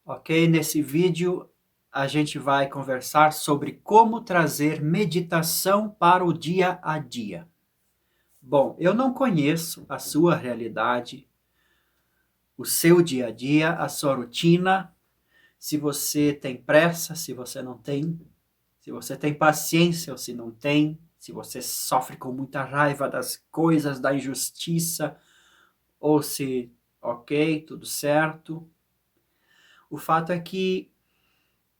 Ok? Nesse vídeo a gente vai conversar sobre como trazer meditação para o dia a dia. Bom, eu não conheço a sua realidade, o seu dia a dia, a sua rotina, se você tem pressa, se você não tem, se você tem paciência ou se não tem, se você sofre com muita raiva das coisas, da injustiça, ou se, ok, tudo certo. O fato é que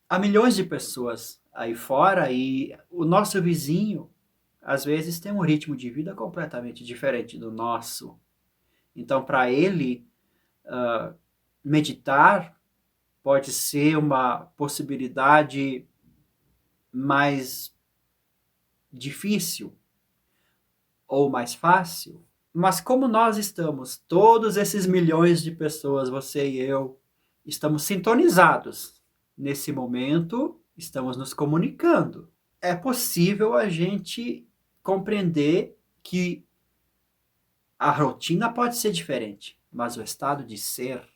há milhões de pessoas aí fora e o nosso vizinho, às vezes, tem um ritmo de vida completamente diferente do nosso. Então, para ele, meditar pode ser uma possibilidade mais difícil ou mais fácil. Mas como nós estamos, todos esses milhões de pessoas, você e eu, estamos sintonizados nesse momento, estamos nos comunicando. É possível a gente compreender que a rotina pode ser diferente, mas o estado de ser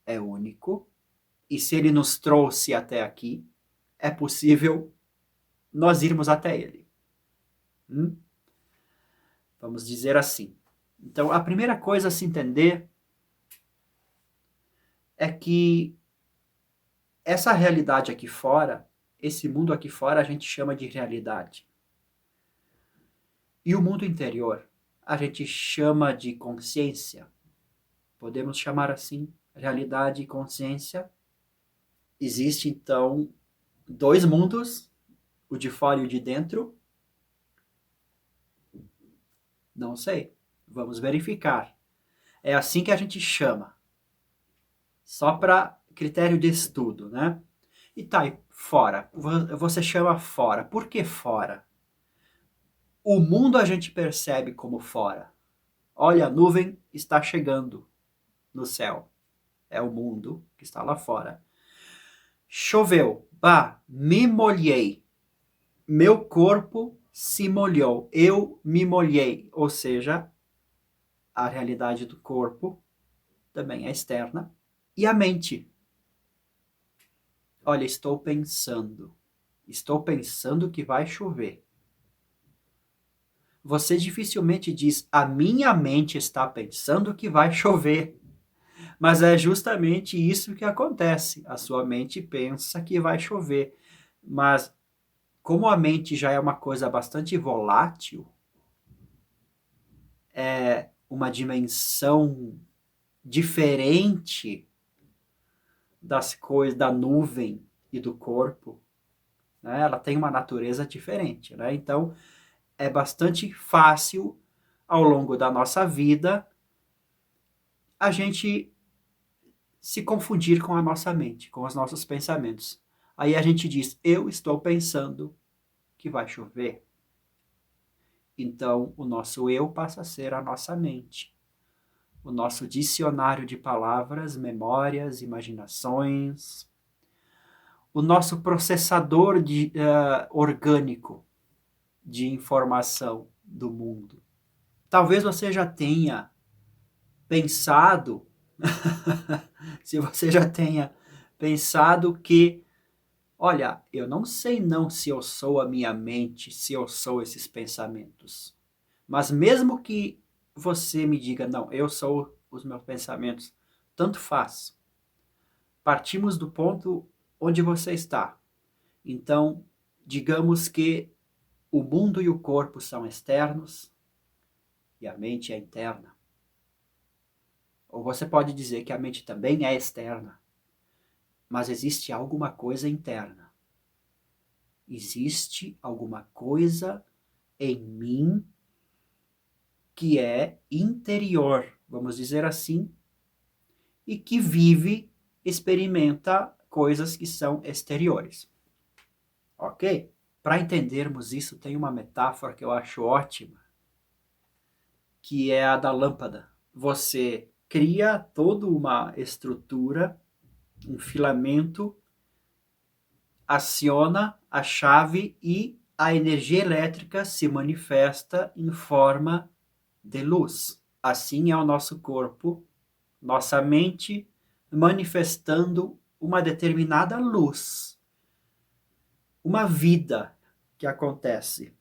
é único. E se ele nos trouxe até aqui, é possível nós irmos até ele. Hum? Vamos dizer assim. Então, a primeira coisa a se entender é que essa realidade aqui fora, esse mundo aqui fora, a gente chama de realidade. E o mundo interior, a gente chama de consciência. Podemos chamar assim, realidade e consciência. Existe, então, dois mundos, o de fora e o de dentro. Não sei. Vamos verificar. É assim que a gente chama. Só para critério de estudo, né? E tá aí, fora. Você chama fora. Por que fora? O mundo a gente percebe como fora. Olha, a nuvem está chegando no céu. É o mundo que está lá fora. Choveu. Bah, me molhei. Meu corpo se molhou. Eu me molhei. Ou seja, a realidade do corpo também é externa. E a mente. Olha, estou pensando. Estou pensando que vai chover. Você dificilmente diz, a minha mente está pensando que vai chover. Mas é justamente isso que acontece. A sua mente pensa que vai chover. Mas como a mente já é uma coisa bastante volátil, é uma dimensão diferente das coisas da nuvem e do corpo, né? Ela tem uma natureza diferente, né? Então é bastante fácil ao longo da nossa vida a gente se confundir com a nossa mente, com os nossos pensamentos. Aí a gente diz, eu estou pensando que vai chover. Então, o nosso eu passa a ser a nossa mente. O nosso dicionário de palavras, memórias, imaginações. O nosso processador orgânico de informação do mundo. Talvez você já tenha pensado, se você já tenha pensado que olha, eu não sei não se eu sou a minha mente, se eu sou esses pensamentos. Mas mesmo que você me diga, não, eu sou os meus pensamentos, tanto faz. Partimos do ponto onde você está. Então, digamos que o mundo e o corpo são externos e a mente é interna. Ou você pode dizer que a mente também é externa, mas existe alguma coisa interna. Existe alguma coisa em mim que é interior, vamos dizer assim, e que vive, experimenta coisas que são exteriores. Ok? Para entendermos isso, tem uma metáfora que eu acho ótima, que é a da lâmpada. Você cria toda uma estrutura, um filamento, aciona a chave e a energia elétrica se manifesta em forma de luz. Assim é o nosso corpo, nossa mente, manifestando uma determinada luz, uma vida que acontece.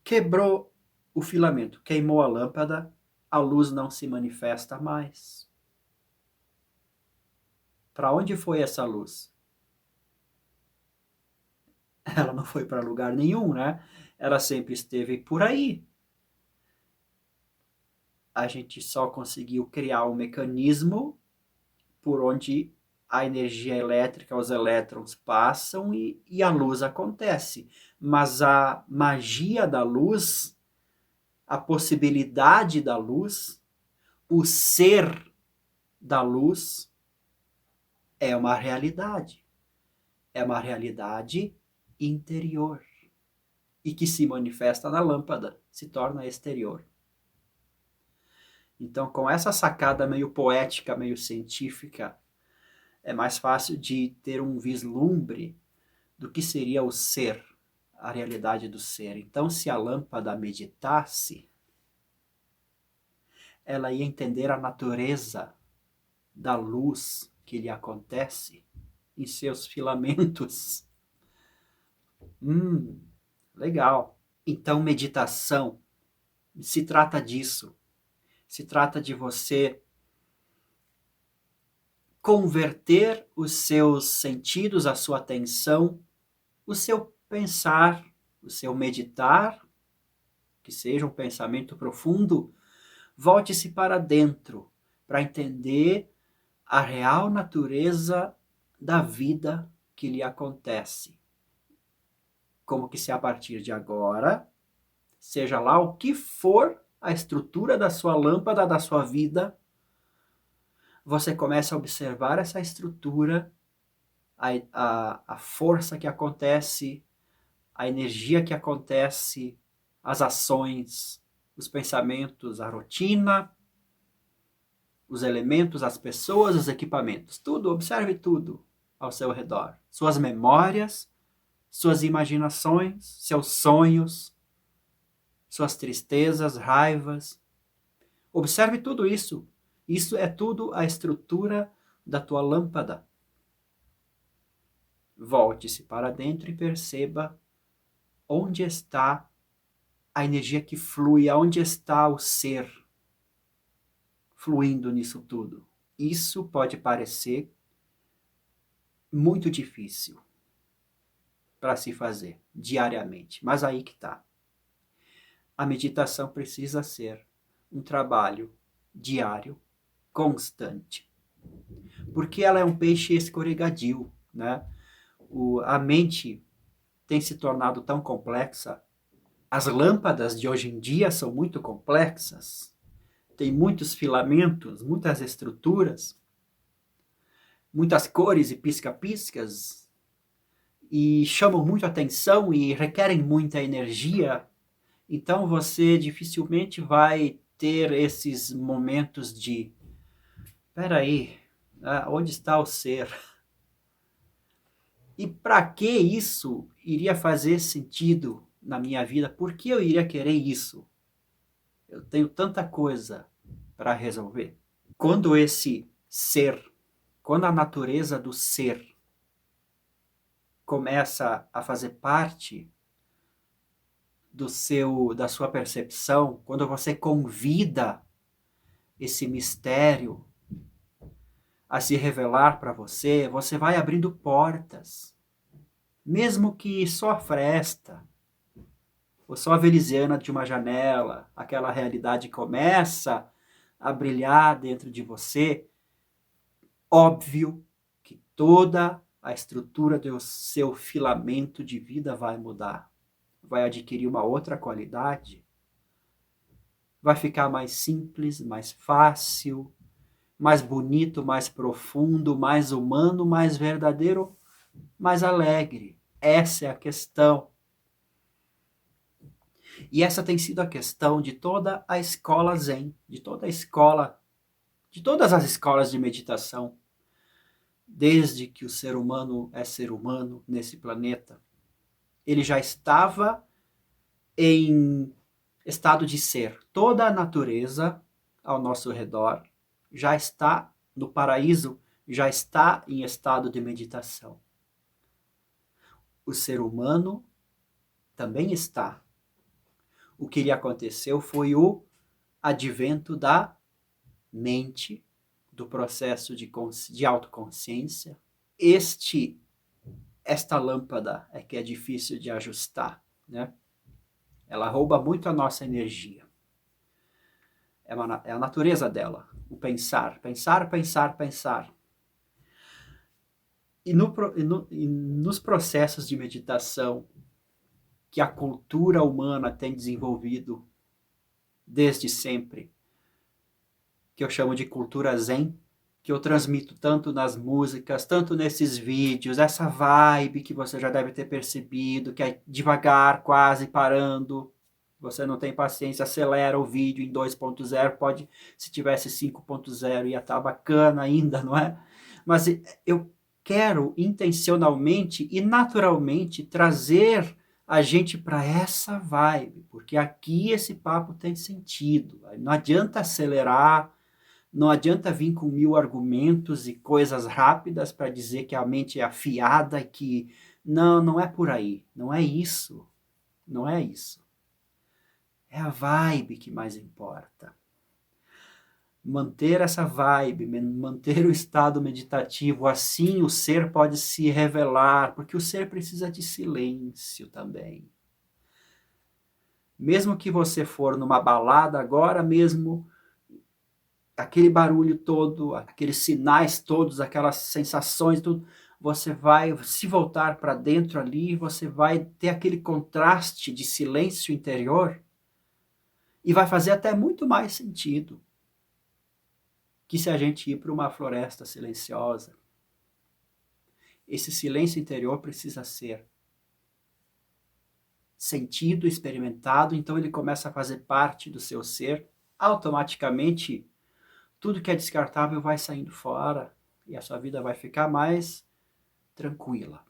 Quebrou o filamento, queimou a lâmpada, a luz não se manifesta mais. Para onde foi essa luz? Ela não foi para lugar nenhum, né? Ela sempre esteve por aí. A gente só conseguiu criar um mecanismo por onde a energia elétrica, os elétrons passam e a luz acontece. Mas a magia da luz, a possibilidade da luz, o ser da luz é uma realidade. É uma realidade interior e que se manifesta na lâmpada, se torna exterior. Então, com essa sacada meio poética, meio científica, é mais fácil de ter um vislumbre do que seria o ser, a realidade do ser. Então, se a lâmpada meditasse, ela ia entender a natureza da luz que lhe acontece em seus filamentos. Legal. Então, meditação se trata disso. Se trata de você converter os seus sentidos, a sua atenção, o seu pensar, o seu meditar, que seja um pensamento profundo, volte-se para dentro, para entender a real natureza da vida que lhe acontece. Como que se a partir de agora, seja lá o que for a estrutura da sua lâmpada, da sua vida, você começa a observar essa estrutura, a força que acontece, a energia que acontece, as ações, os pensamentos, a rotina, os elementos, as pessoas, os equipamentos, tudo, observe tudo ao seu redor. Suas memórias, suas imaginações, seus sonhos, suas tristezas, raivas. Observe tudo isso. Isso é tudo a estrutura da tua lâmpada. Volte-se para dentro e perceba onde está a energia que flui, aonde está o ser fluindo nisso tudo. Isso pode parecer muito difícil para se fazer diariamente, mas aí que está. A meditação precisa ser um trabalho diário, constante, porque ela é um peixe escorregadio, né? A mente tem se tornado tão complexa. As lâmpadas de hoje em dia são muito complexas, tem muitos filamentos, muitas estruturas, muitas cores e pisca-piscas, e chamam muito atenção e requerem muita energia. Então você dificilmente vai ter esses momentos de espera aí, onde está o ser? E para que isso iria fazer sentido na minha vida? Por que eu iria querer isso? Eu tenho tanta coisa para resolver. Quando esse ser, quando a natureza do ser começa a fazer parte da sua percepção, quando você convida esse mistério a se revelar para você, você vai abrindo portas, mesmo que só a fresta, ou só a veneziana de uma janela, aquela realidade começa a brilhar dentro de você. Óbvio que toda a estrutura do seu filamento de vida vai mudar, vai adquirir uma outra qualidade, vai ficar mais simples, mais fácil, mais bonito, mais profundo, mais humano, mais verdadeiro, mais alegre. Essa é a questão. E essa tem sido a questão de toda a escola Zen, de toda a escola, de todas as escolas de meditação, desde que o ser humano é ser humano nesse planeta. Ele já estava em estado de ser. Toda a natureza, ao nosso redor já está no paraíso, já está em estado de meditação. O ser humano também está. O que lhe aconteceu foi o advento da mente, do processo de autoconsciência. Esta lâmpada é que é difícil de ajustar, né? Ela rouba muito a nossa energia. É a natureza dela, o pensar, pensar, pensar, pensar. E nos processos de meditação que a cultura humana tem desenvolvido desde sempre, que eu chamo de cultura zen, que eu transmito tanto nas músicas, tanto nesses vídeos, essa vibe que você já deve ter percebido, que é devagar, quase parando. Você não tem paciência, acelera o vídeo em 2.0, pode, se tivesse 5.0 ia estar bacana ainda, não é? Mas eu quero intencionalmente e naturalmente trazer a gente para essa vibe, porque aqui esse papo tem sentido. Não adianta acelerar, não adianta vir com 1000 argumentos e coisas rápidas para dizer que a mente é afiada e que não é por aí, não é isso, não é isso. É a vibe que mais importa. Manter essa vibe, manter o estado meditativo, assim o ser pode se revelar, porque o ser precisa de silêncio também. Mesmo que você for numa balada agora mesmo, aquele barulho todo, aqueles sinais todos, aquelas sensações, tudo, você vai se voltar para dentro ali, você vai ter aquele contraste de silêncio interior e vai fazer até muito mais sentido que se a gente ir para uma floresta silenciosa. Esse silêncio interior precisa ser sentido, experimentado, então ele começa a fazer parte do seu ser, automaticamente tudo que é descartável vai saindo fora e a sua vida vai ficar mais tranquila.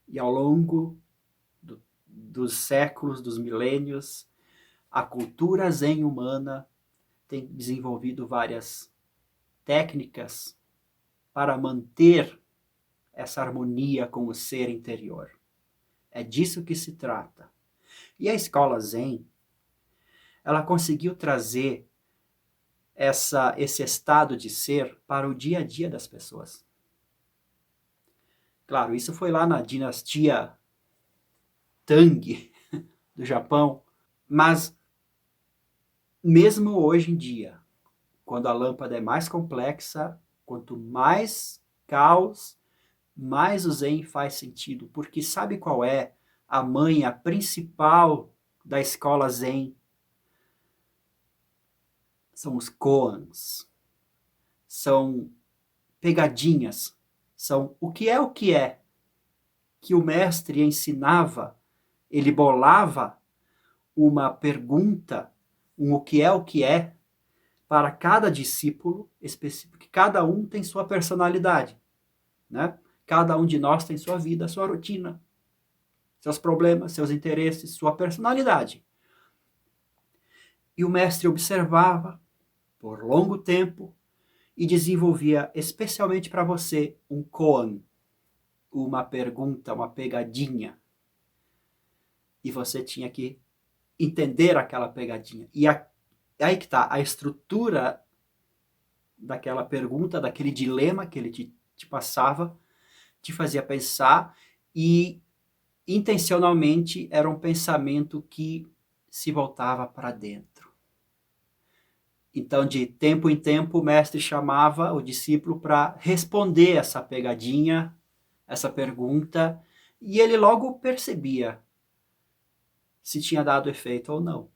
E ao longo dos séculos, dos milênios, a cultura zen humana tem desenvolvido várias técnicas para manter essa harmonia com o ser interior. É disso que se trata. E a escola zen, ela conseguiu trazer esse estado de ser para o dia a dia das pessoas. Claro, isso foi lá na dinastia Tang do Japão, mas mesmo hoje em dia, quando a lâmpada é mais complexa, quanto mais caos, mais o Zen faz sentido, porque sabe qual é a manha principal da escola Zen? São os koans, são pegadinhas, são o que é, que o mestre ensinava, ele bolava uma pergunta, o que é, para cada discípulo específico, que cada um tem sua personalidade, né? Cada um de nós tem sua vida, sua rotina, seus problemas, seus interesses, sua personalidade. E o mestre observava por longo tempo e desenvolvia especialmente para você um koan, uma pergunta, uma pegadinha. E você tinha que entender aquela pegadinha. E aí que está, a estrutura daquela pergunta, daquele dilema que ele te passava, te fazia pensar e intencionalmente era um pensamento que se voltava para dentro. Então, de tempo em tempo, o mestre chamava o discípulo para responder essa pegadinha, essa pergunta, e ele logo percebia se tinha dado efeito ou não.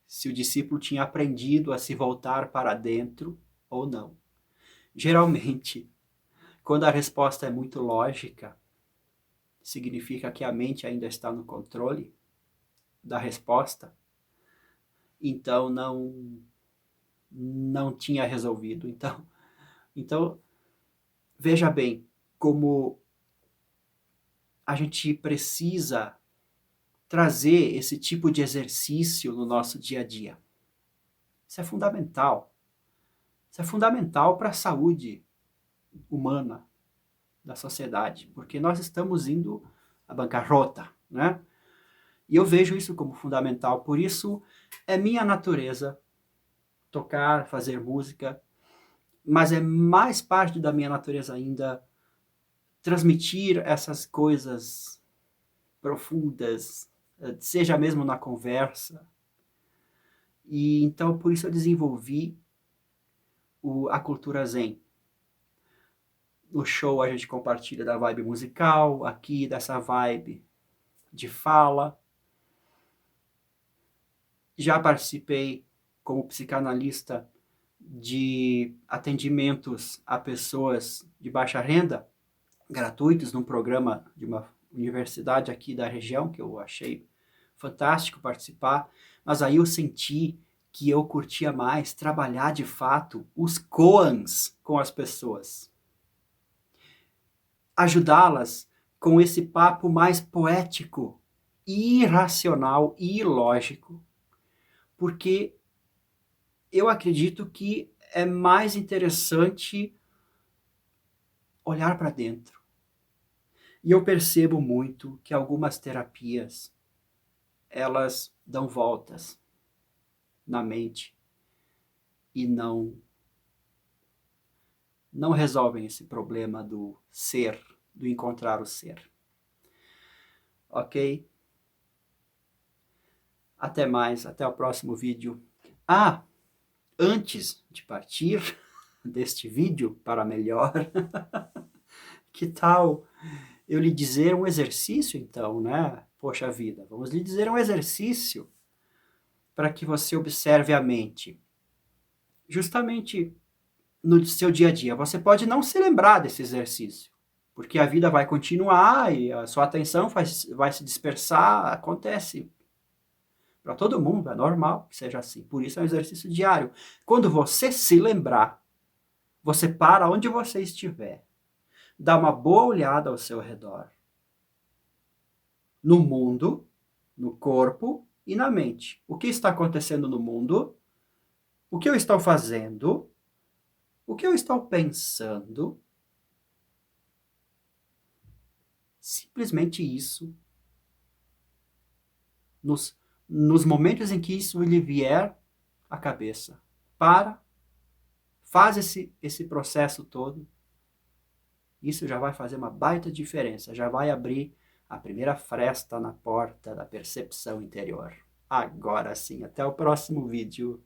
Se o discípulo tinha aprendido a se voltar para dentro ou não. Geralmente, quando a resposta é muito lógica, significa que a mente ainda está no controle da resposta, então não tinha resolvido. Então veja bem como a gente precisa trazer esse tipo de exercício no nosso dia a dia. Isso é fundamental. Isso é fundamental para a saúde humana da sociedade, porque nós estamos indo à bancarrota, né? E eu vejo isso como fundamental, por isso é minha natureza tocar, fazer música, mas é mais parte da minha natureza ainda transmitir essas coisas profundas, seja mesmo na conversa. E então por isso eu desenvolvi a cultura Zen. No show a gente compartilha da vibe musical, aqui dessa vibe de fala. Já participei como psicanalista de atendimentos a pessoas de baixa renda, gratuitos, num programa de uma universidade aqui da região, que eu achei fantástico participar, mas aí eu senti que eu curtia mais trabalhar de fato os koans com as pessoas. Ajudá-las com esse papo mais poético, irracional e ilógico, porque eu acredito que é mais interessante olhar para dentro. E eu percebo muito que algumas terapias, elas dão voltas na mente e não resolvem esse problema do ser, do encontrar o ser. Ok? Até mais, até o próximo vídeo. Ah, antes de partir deste vídeo para melhor, que tal eu lhe dizer um exercício então, né? Poxa vida, vamos lhe dizer um exercício para que você observe a mente. Justamente no seu dia a dia. Você pode não se lembrar desse exercício, porque a vida vai continuar e a sua atenção vai se dispersar, acontece para todo mundo, é normal que seja assim. Por isso é um exercício diário. Quando você se lembrar, você para onde você estiver, dá uma boa olhada ao seu redor, no mundo, no corpo e na mente. O que está acontecendo no mundo? O que eu estou fazendo? O que eu estou pensando? Simplesmente isso. Nos momentos em que isso lhe vier à cabeça, faz esse processo todo. Isso já vai fazer uma baita diferença, já vai abrir a primeira fresta na porta da percepção interior. Agora sim, até o próximo vídeo.